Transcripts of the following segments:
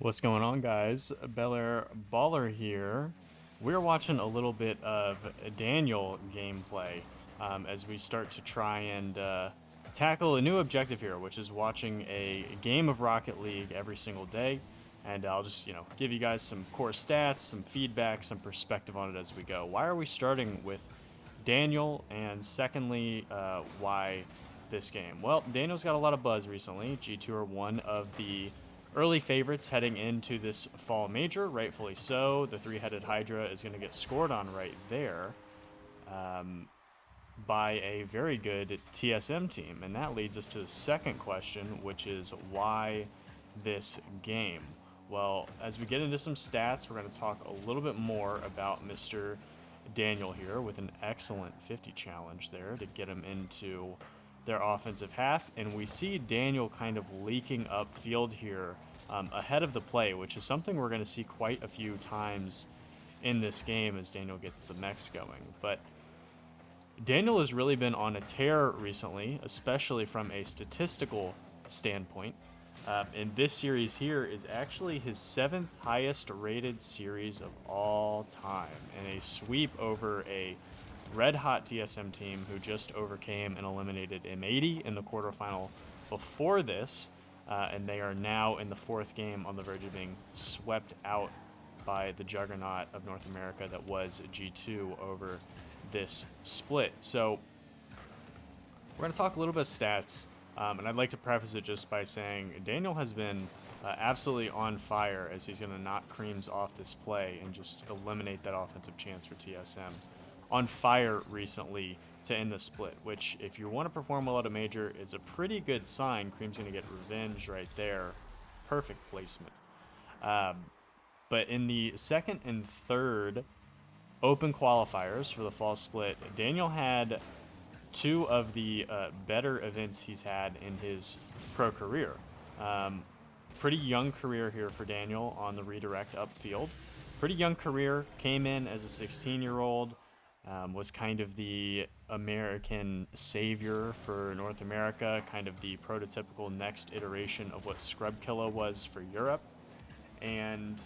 What's going on, guys? Bel Air Baller here. We're watching a little bit of Daniel gameplay as we start to try and tackle a new objective here, which is watching a game of Rocket League every single day. And I'll just, give you guys some core stats, some feedback, some perspective on it as we go. Why are we starting with Daniel? And secondly, why this game? Well, Daniel's got a lot of buzz recently. G2 are one of the early favorites heading into this fall major, rightfully so. The three-headed Hydra is going to get scored on right there by a very good TSM team. And that leads us to the second question, which is why this game? Well, as we get into some stats, we're going to talk a little bit more about Mr. Daniel here with an excellent 50 challenge there to get him into their offensive half. And we see Daniel kind of leaking upfield here ahead of the play, which is something we're going to see quite a few times in this game as Daniel gets the mechs going. But Daniel has really been on a tear recently, especially from a statistical standpoint. And this series here is actually his 7th highest rated series of all time, and a sweep over a red-hot TSM team who just overcame and eliminated M80 in the quarterfinal before this, and they are now in the 4th game on the verge of being swept out by the juggernaut of North America that was G2 over this split. So we're going to talk a little bit of stats, and I'd like to preface it just by saying Daniel has been absolutely on fire as he's going to knock creams off this play and just eliminate that offensive chance for TSM. On fire recently to end the split, which if you want to perform well at a major is a pretty good sign. Cream's going to get revenge right there. Perfect placement. But in the second and third open qualifiers for the fall split, Daniel had 2 of the better events he's had in his pro career. Pretty young career here for Daniel on the redirect upfield. Pretty young career, came in as a 16-year-old, was kind of the American savior for North America, kind of the prototypical next iteration of what Scrubkilla was for Europe. And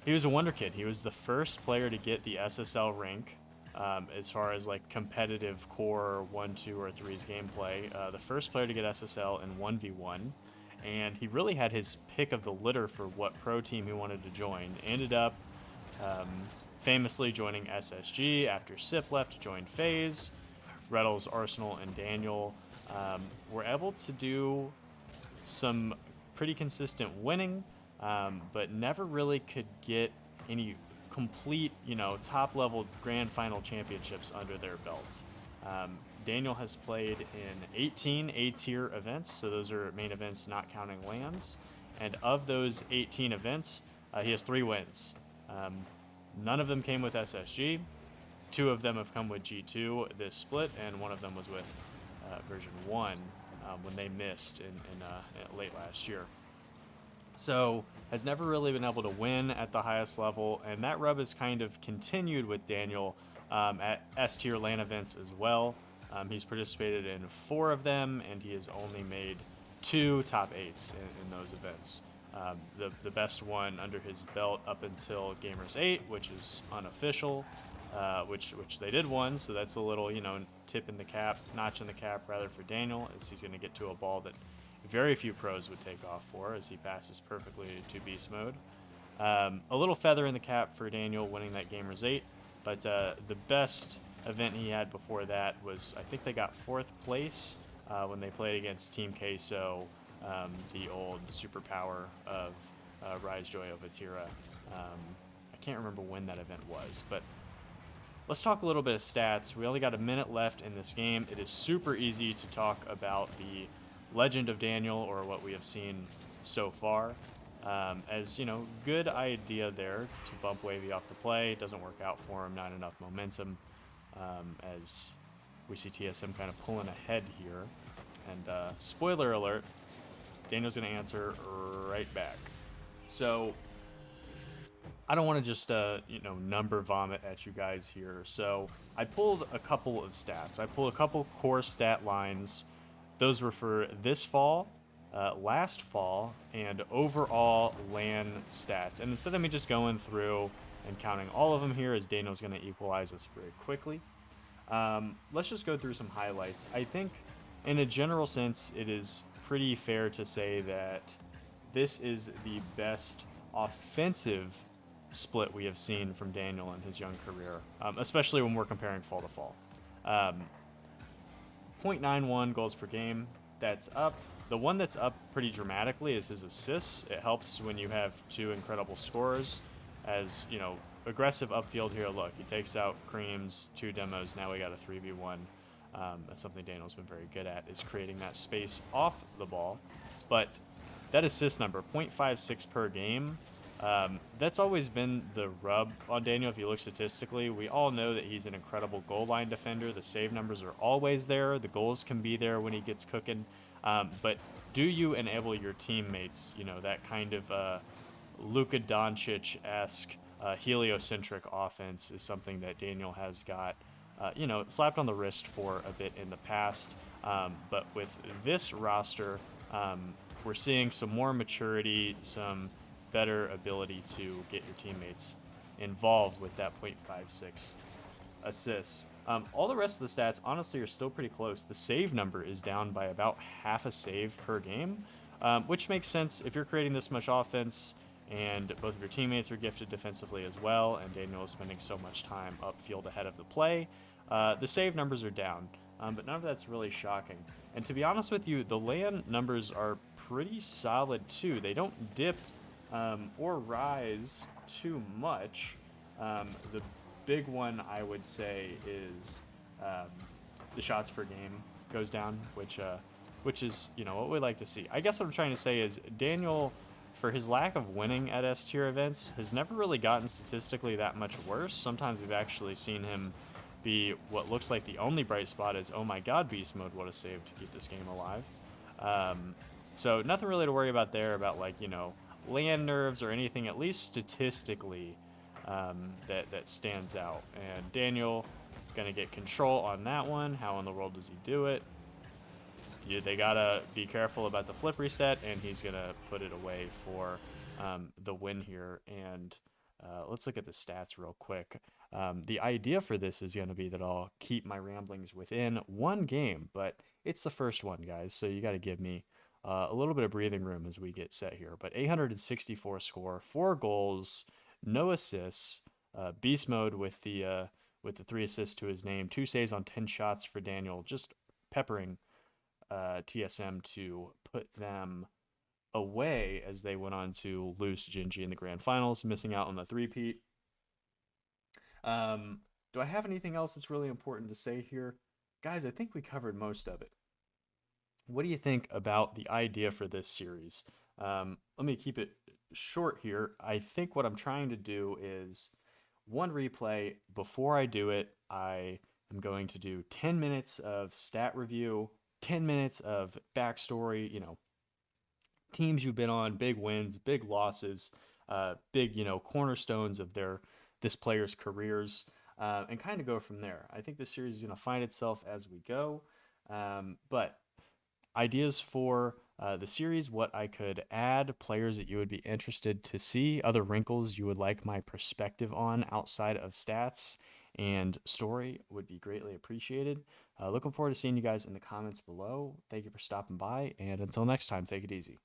he was a wonder kid. He was the first player to get the SSL rank as far as like competitive core 1, 2, or 3's gameplay. The first player to get SSL in 1v1. And he really had his pick of the litter for what pro team he wanted to join. Ended up famously joining SSG after Sip left to join FaZe. Reddles, Arsenal, and Daniel were able to do some pretty consistent winning, but never really could get any complete, top-level grand final championships under their belt. Daniel has played in 18 A-tier events, so those are main events not counting LANs. And of those 18 events, he has 3 wins. None of them came with SSG. 2 of them have come with G2 this split, and 1 of them was with version 1 when they missed in late last year. So has never really been able to win at the highest level, and that rub has kind of continued with Daniel at S-tier LAN events as well. He's participated in 4 of them, and he has only made 2 top 8s in those events. The best one under his belt up until Gamers 8, which is unofficial, which they did win, so that's a little, tip in the cap, notch in the cap rather for Daniel, as he's going to get to a ball that very few pros would take off for, as he passes perfectly to beast mode. A little feather in the cap for Daniel winning that Gamers 8, but the best event he had before that was, I think they got 4th place when they played against Team Queso, the old superpower of Rise Joy of Atira. I can't remember when that event was, but let's talk a little bit of stats. We only got a minute left in this game. It is super easy to talk about the legend of Daniel, or what we have seen so far. As good idea there to bump Wavy off the play. Doesn't work out for him, not enough momentum, as we see TSM kind of pulling ahead here. And spoiler alert, Daniel's going to answer right back. So I don't want to just number vomit at you guys here. So I pulled a couple of stats. I pulled a couple core stat lines. Those were for this fall, last fall and overall LAN stats. And instead of me just going through and counting all of them here, as Daniel's going to equalize us very quickly, let's just go through some highlights. I think, in a general sense, it is pretty fair to say that this is the best offensive split we have seen from Daniel in his young career, especially when we're comparing fall to fall. 0.91 goals per game, that's up. The one that's up pretty dramatically is his assists. It helps when you have two incredible scorers. As, you know, aggressive upfield here. Look, he takes out Creams, 2 demos. Now we got a 3v1. That's something Daniel's been very good at, is creating that space off the ball. But that assist number, 0.56 per game, that's always been the rub on Daniel. If you look statistically, we all know that he's an incredible goal line defender. The save numbers are always there. The goals can be there when he gets cooking. But do you enable your teammates, you know, that kind of Luka Doncic-esque heliocentric offense is something that Daniel has got, you know, slapped on the wrist for a bit in the past. But with this roster, we're seeing some more maturity, some better ability to get your teammates involved with that 0.56 assists. All the rest of the stats, honestly, are still pretty close. The save number is down by about half a save per game, which makes sense if you're creating this much offense and both of your teammates are gifted defensively as well, and Daniel is spending so much time upfield ahead of the play. The save numbers are down, but none of that's really shocking. And to be honest with you, the LAN numbers are pretty solid too. They don't dip or rise too much. The big one, I would say, is the shots per game goes down, which is, you know, what we like to see. I guess what I'm trying to say is Daniel, for his lack of winning at S-tier events, has never really gotten statistically that much worse. Sometimes we've actually seen him be what looks like the only bright spot is, oh my god, beast mode, what a save to keep this game alive. So nothing really to worry about there about, like, you know, LAN nerves or anything, at least statistically, that stands out. And Daniel gonna get control on that one. How in the world does he do it? They gotta be careful about the flip reset, and he's gonna put it away for the win here. And let's look at the stats real quick. The idea for this is going to be that I'll keep my ramblings within one game, but it's the first one, guys, so you got to give me a little bit of breathing room as we get set here. But 864 score, 4 goals, no assists, beast mode with the 3 assists to his name, 2 saves on 10 shots for Daniel, just peppering TSM to put them away as they went on to lose to Gingy in the grand finals, missing out on the three-peat. Do I have anything else that's really important to say here? Guys, I think we covered most of it. What do you think about the idea for this series? Let me keep it short here. I think what I'm trying to do is one replay. Before I do it, I am going to do 10 minutes of stat review, 10 minutes of backstory, you know, teams you've been on, big wins, big losses, big, you know, cornerstones of this player's careers, and kind of go from there. I think this series is going to find itself as we go, but ideas for the series, what I could add, players that you would be interested to see, other wrinkles you would like my perspective on outside of stats and story would be greatly appreciated. Looking forward to seeing you guys in the comments below. Thank you for stopping by, and until next time, take it easy.